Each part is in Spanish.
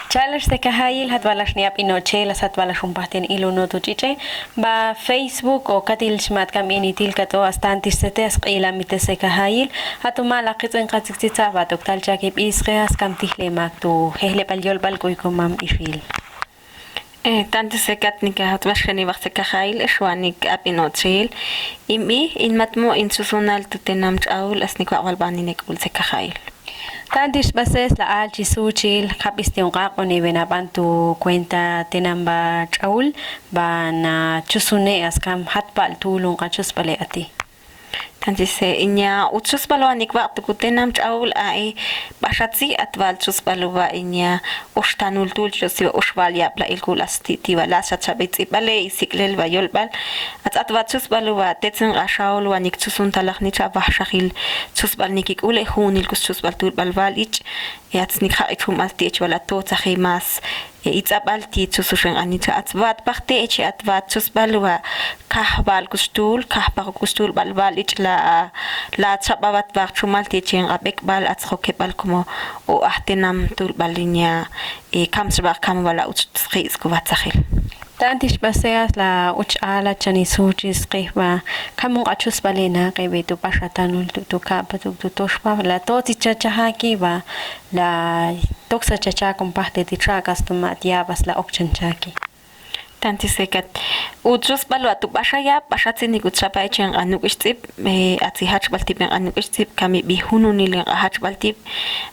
Challenge de Kahayil hatwalash ni apinoche las hatwalash umpaten iluno tuchiche ba Facebook o katil shmat kam initil kato astantis tetes qila mitese Kahayil hatuma la qitsin qatsiktita ba doktal chakib isqeas kam tihlemak tu hehle palyol balkoykomam ishil. Tanto sekat nika hatwashani waqti Kahayil shwanik apinochil imi inmatmo insusunal tutenam chaul asnikwa walbani nekul se Kahayil. Tantis bases la alchi suchil kapistion qaqo ni benaban tu cuenta tenamba chaul bana chusune askam hatpal tulun qachus pale ati. Tantis inya utsus baloanik waqtu kutenam chaul ai bashatsi atwal chus balwa inya ushtanul tul chosi ushwal yapla ilkul asti tiwala sachabitsi bale isiklel bayolbal atwa chus balwa tetsin qashaul wanik chusun talaqni chabahshaqil chus balnikik ule hunil kus chus baltul balwal ich yatsnik khaitum altich wala to tsahimas itsabalti chusushen anita atwat parte echi atwat chus balwa kahbal kustul balwal ich la chababat ba chumalti chen abek bal atsroke bal como o ahtenam tul balinya kamsba kam wala utskis kuvatsakhil. Tantis baseas la uchala chani suchis qihba kamun qachus balena qebetu pashatanul tu kapa tu toshpa la toti chachahaki ba la toksa chacha comparte ti trakas tu matiabas la okchanchaki. Tanti sekat utsus balu atu bashaya bashatini kutsapa echen anuk istip atsi hach baltip anuk istip kami bihunu nil hach baltip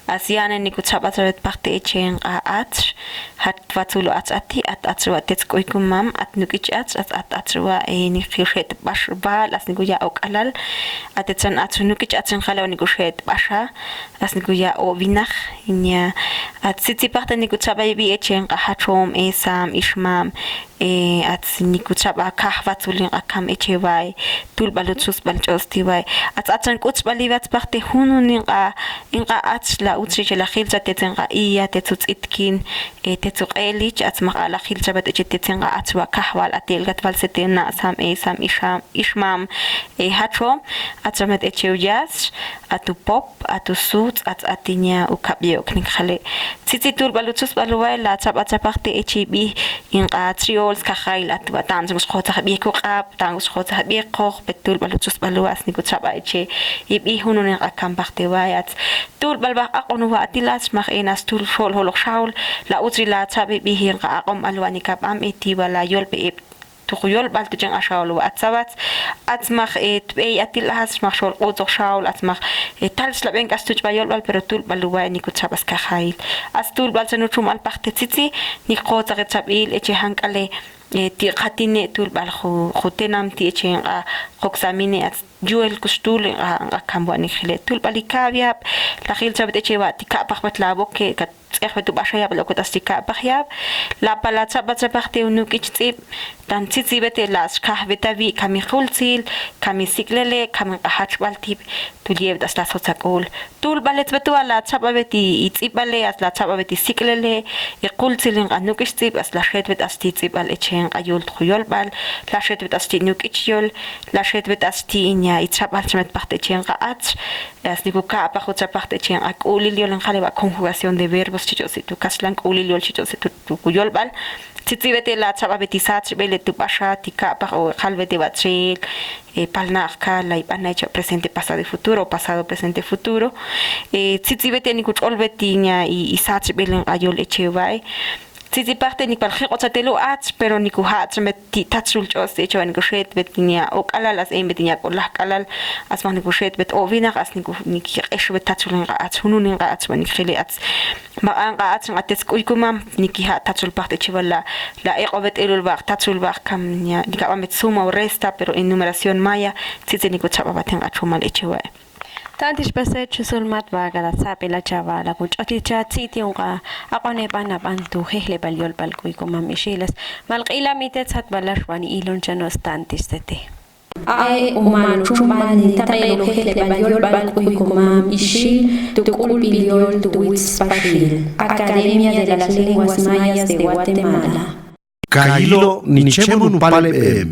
asiane ni kutsapa tret parte echen ats hat vatsulu ati atswa tetskoikumam atnuk ich at atswa ni khirhet bashba las ni guya okalal atetsan atsunuk ich atsen khala ni gushet basha las ni guya o vinach inya atsitsi parte ni kutsapa bi echen hachom esam ishmam atsini kutsaba kahvatulin akam echewai tulbalutsus balchostiwai atsan kutsbali vatspachte hununin inqa atsla utsijela khilza tetsenqa iya tetsuts itkin tetsuqelich atsmaq ala khilza bat tetsenqa atswa kahwal atelgat valsetena sam ishmam hacho atsamet echewjas atu pop atu suts atinya ukabyo knik khale tsitsi tulbalutsus balwai la tsaparte echibi inqa triol Kahayil atwa tangus khotsa biku qab tangus khotsa biqoq betul balutsus baluas ni kutsaba eche ibi hunun akam bakte wayat tul balba aqonu wa atilas maq enas tul shol holok shaul la utrila tsabi bihin qaqom alwani kab am eti wala yol be tuqyol baltujan ashaul wa atsawat atsmaq tbey atilhas maq shol qozoq shaul atsmaq tals laben kastuj bayol bal pero tul baluwa ni kutsabas Kahayil astul balsanu chumal pakte tsitsi ni qotsa tsabil eche hankale ti qatine tul bal khotenam ti eche qoxamine juel kustul akambani khile tul balikavia la khil sabet eche wa ti ka pakbat labo ke kat tu bashaya blo kotastika bahyab la palatsa batsa parte unuk ichtsib tan tsitsi bete las kahvetavi kami khulsil kami siklele kami hach baltib tuliev das la sotsakol tul balet betu ala tsababeti itsibale as la tsababeti siklele iqulsilin anuk ichtsib as la shetvet asti tsibal echen ayol khuyol bal la shetvet asti nuk ichyol la shetvet asti inya itsabal tsmet parte echen qaats as nikuka apahotsa parte echen akuliliol khale ba conjugación de verbos chichos tu kaslan uliliol chichos tu kuyolbal tsitsibete la tsababeti sach bele tu pasha tika pa khalvete batril palnaqka la ibanacha presente pasado y futuro tsitsibete ni kucholbeti nya i sach bele ayol echewai tsitsi parte ni palkhotsatelo ats pero ni kuhats met tatsul chos echo en gushet betnia ok alalas en betnia kolah kalal as man gushet bet ovinach as ni eshwet tatsul ats hunun ats man khile ats ma an ats ates kuikumam ni kiha tatsul parte chivala la eqovet elul ba tatsul ba kam nya ni ka met suma o resta pero en numeración maya tsitsi ni kuchaba baten achumal echewa Tantis baset chusul mat baga la sapi la chava la kuch ati chat siti unqa aqone bana bantu hehle balyol balkuy kumam ishilas malqila mitet sat balashwani ilon chanos tantis tete ay umanu chumbani taqelo hehle balyol balkuy kumam ishi tukul bilyol tuwits pashil Academia de las Lenguas Mayas de Guatemala Kailo nichemunu palem